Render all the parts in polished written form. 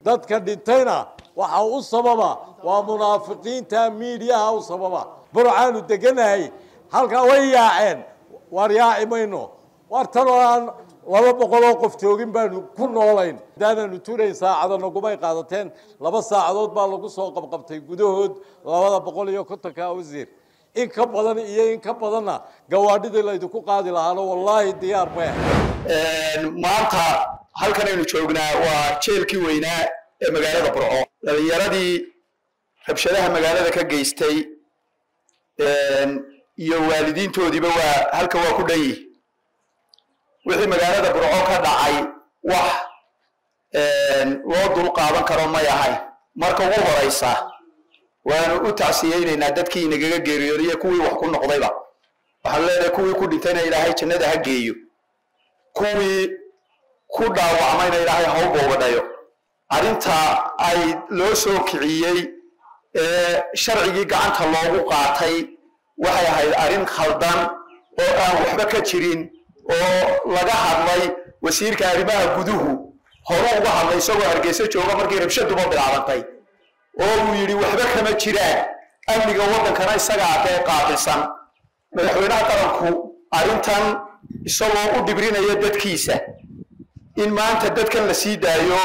dadka dhintayna waxa uu sababa waa munaafiqiinta miidiyaha u sababa burcaanu deganahay halka way yaaceen war yaacimayno war tan laba boqol qof joogin baan ku noolayn daadanu tuuray saacado nagumay qaadateen 2 saacadood baa lagu soo qabqabtay gudahood 250 wasiir in ka badan iyo in ka badanna gawaadhida la idinku qaadi lahaana wallahi diyaar ma maanta halkan aynu joognaa waa jeelkii weynaa ee magaalada Burco dhalinyaradii rabshadaha magaalada ka geystay iyo waalidiintoodiiba waa halka waa ku dhayi wixii magaalada Burco ka dhacay wax loo dul qaadan karo ma yahay marka ugu horeysa waanu u tacsiyeynaa dadkii inaga geeriyooday kuwii wax ku noqdayba waxaan leeyahay kuwii ku dhintayna Ilaahay jannada ha geeyo kuwii ku dhaawacmayna Ilaahay ha u boobadayo arinta ay loo soo kiciyay sharcigii gacanta loogu qaatay waxay ahayd arin khaldan oo aan waxba ka jirin oo laga hadlay wasiirka arrimaha guduhu hore uga hadlay isagoo Hargeysa jooga markii rabshaduba bilaabantay oo uu yiri waxba kama jiraan amniga wadankana isaga ay qaadisan madaxweynaha qaranku arintan isagoo u dhibrinaya dadkiisa in maanta dadkan la sii daayo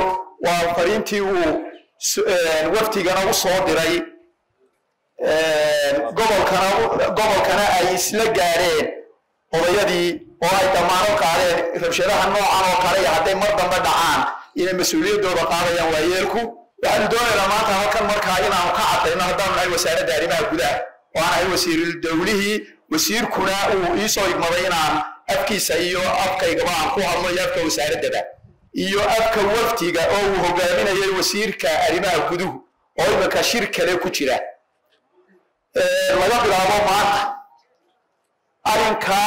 waa fariintii uu waftigana u soo diray gobolkana ay isla gaareen odayadii oo ay damaano qaadeen rabshadaha noocan oo kale hadday mar dambe dhacaan inay mas'uuliyadooda qaadayaan waayeelku waxaan doonaynaa maanta halkan markaa inaan ka cadayno haddaan nahay wasaaradda arrimaha gudaha oo aan ahay wasiirul dawlihii wasiirkuna uu ii soo igmaday inaan afkiisa iyo afkaygaba aan ku hadlo iyo afka wasaaradda iyo afka waftiga oo uu hogaaminayay wasiirka arrimaha guduhu oo imika shir kale ku jira laga bilaabo maanta arinka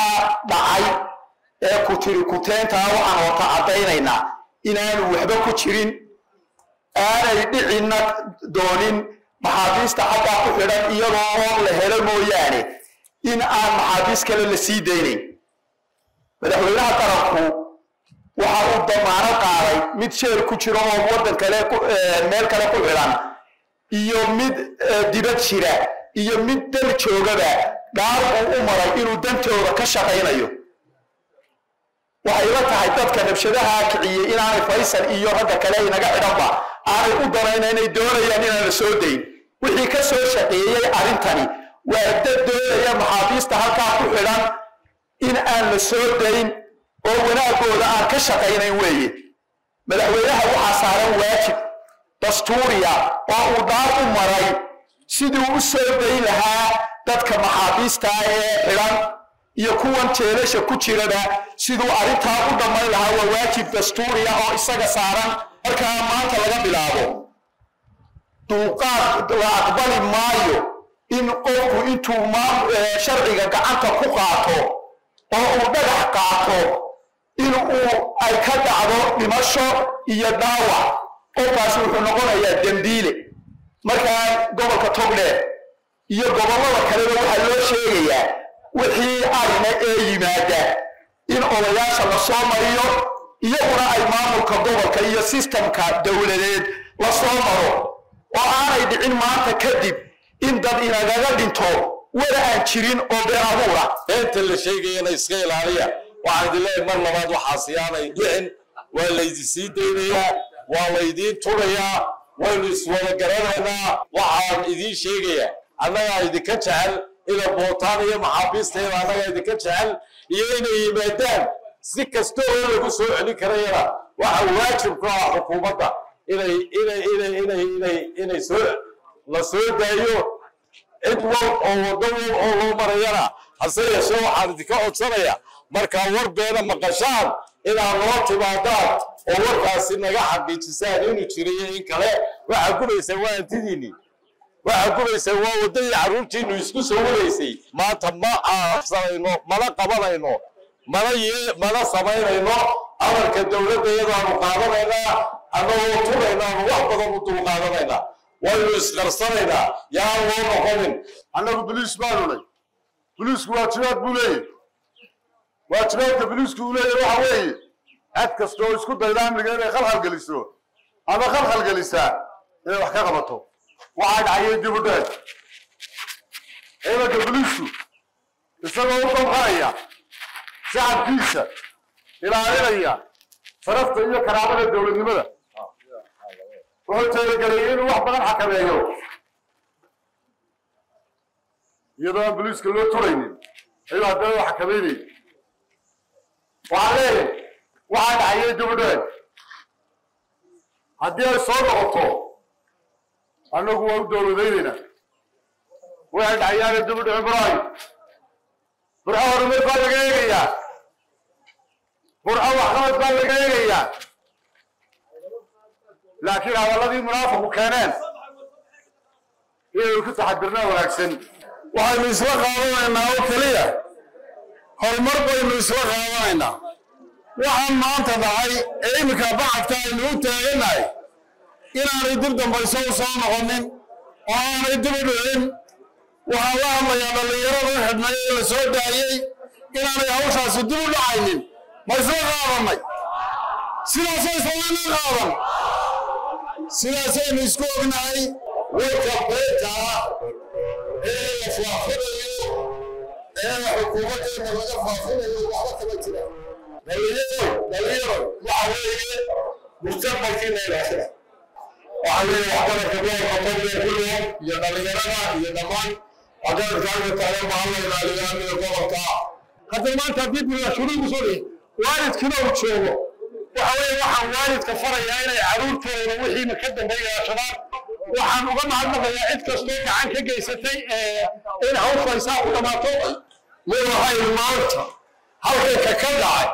dhacay ee ku tiri ku teenta waxaan wata cadaynaynaa inaanu waxba ku jirin aanay dhicina doonin maxaabiista xaqa ku xidhan iyadoo la helo mooyaane in aan maxaabiis kale la sii daynin madaxweynaha qaranku waxa uu damaano qaaday mid sheer ku jiro oo wadan kale meel kale ku xidhan iyo mid dibad jira iyo mid dal joogaba gaar uu maray inuu dantooda ka shaqeynayo waxay la tahay dadka rabshadaha kiciyay inaanay Faysal iyo ragga kale inaga xidhanba aanay u danaynay inay doonayaan inaan la soo dayn wixii ka soo shaqeeyay arintani waa dad doonaya maxaabiista halka ku xidhan in aan la soo dayn oo wanaagooda aan ka shaqeynayn weeye madaxweynaha waxa saaran waajib dastuuriya oo uu dhaar u maray sidii uu soo dayn lahaa dadka maxaabiista ee xidhan iyo kuwan jeelasha ku jirada sidoo arinta u dhamay lahaa waa waajib dastuuriya oo isaga saaran marka maanta laga bilaabo duuqaad la aqbali maayo in qofku intuu sharciga gacanta ku qaato oo uu dhagax qaato in uu ay ka dhacdo dhimasho iyo dhaawac qofkaas wuxuu noqonayaa dambiile marka gobolka Togdheer iyo gobolada kale waxa loo sheegayaa wixii arina ee yimaada in odayaasha la soo mariyo iyaguna ay maamulka gobolka iyo systemka dawladeed la soo maro oo aanay dhicin maanta kadib in dad inaga dhinto wada aan jirin oo been abuura inta la sheegayna iska ilaaliya waxaan dileey mar labaad waxa siyaanay dhicin waa la idin deynaya waa la idin turayaa waa la iswada garanaynaa waxaan idin sheegaya annaga idinka jecel ila bootaan iyo maxaabiisteeda annaga idinka jecel iyo inay yimaadaan si kasta oo lagu soo celin karayna waxa waajib ku ah xukuumadda inay la soo daayo cid wal oo waddo oo loo marayana hase yeeshee waxaan idinka codsanayaa marka war beena maqashaan inaan loo timaadaan oo warkaasi naga xaqiijisaan inuu jirayo in kale waxa gubaysa waa antidiini waxa gubaysa waa wadada caruurtiinu isku soo wadaysay maanta ma aafsanayno mala qabanayno mala samaynayno amarka dawladda iyadoo qaadanayna anagoo tulayna wax badan u dul qaadanayna waynu isqarsanayna yaa loo noqonin annagu biliis baanulay biliisku waajibaad buu leeyahay waajibaadka biliisku uu leeyahay waxa weeye cad kastoo isku dayda amniga inay khalkhal geliso ama khalkhal gelisaa inay wax ka qabato waxaa dhacayay dib u dhac ciidanka booliisku isagoo u damqanaya shacabkiisa ilaalinaya sharafta iyo karaamada dowladnimada wuxuu talagelay inuu wax badan xakameeyo iyadoo aan booliiska loo turaynin ayuu haddana wax xakameynayay waxaa leeyahay waxaa dhacayay dib u dhac haddii ay soo noqoto annagu waa u dowladaynaynaa waxay dhacayaana dib u dhici buraayo burco horumar baa laga eegayaa burco waxqabad baa laga eegayaa laakiin hadalladii munaafiqu keeneen inaynu ku taxadirnaa wanaagsan waxaynu isla qaadanaynaa oo keliya horumar baynu isla qaadanaynaa waxaan maanta dhacay ee iminka bacadka aynu u taaganahay inaanay dib dambayso u soo noqonin oo aanay dib u dhicin waxaan la hadlayaa dhallinyarada xidhnay ee la soo daayey inaanay hawshaasi dib u dhacaynin ma isla qaadannay sidaasay samayna qaadan sidaasaynu isku ognahay warka beenta ee la faafinayo ee xukuumaddeena laga faafinayo waxba kama jira dhalinyaro waxa weeye mustaqbalkiina ilaashada waxaa leeyahay waxqabadka gobolka Togdheer kulligood iyo dhalinyarada iyo dhammaan waxqabadka halka taagan baa la ilaaliyaa amniga gobolka hadda maanta haddii bulshadu soo dhigay waalidkina uu joogo waxa weeye waxaan waalidka farayaa inay carruurtooda wixii ka dambeeya shaqaan waxaan uga mahadnaqayaa cid kastoo gacan ka geysatay in hawshaysaa ku dhamaato waxay maanta halka ka dhacay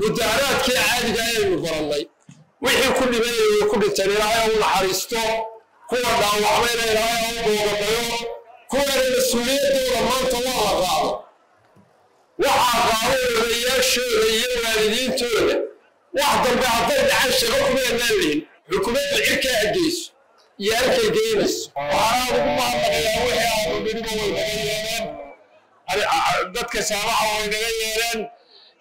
mudaharaadkii caadiga ayaynu barannay wixii ku dhibanayay ku dhinteen ilaahay u naxariisto kuwa dhaawacmayna ilaahay u boogadayo kuwana mas-uuliyaddooda maanta waa la qaado waxaa qaaday odayaashooda iyo waalidiintooda wax dambe hadday dhacan shaqo kuma ammaanlayn xukuumadda cirkaa ageyso iyo halkay geynayso waxaana ugu mahadnaqayaa wixii aababiniba way naga yeeleen dadka saamaxa way naga yeeleen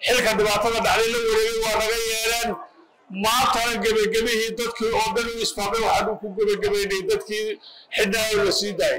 xilka dhibaatada dhacday la wareegay waa naga yeeleen maantana gebagabihii dadkii oo dhan u isfaaqay waxaan ku gebagabaynay dadkii xidhnaa la sii daayay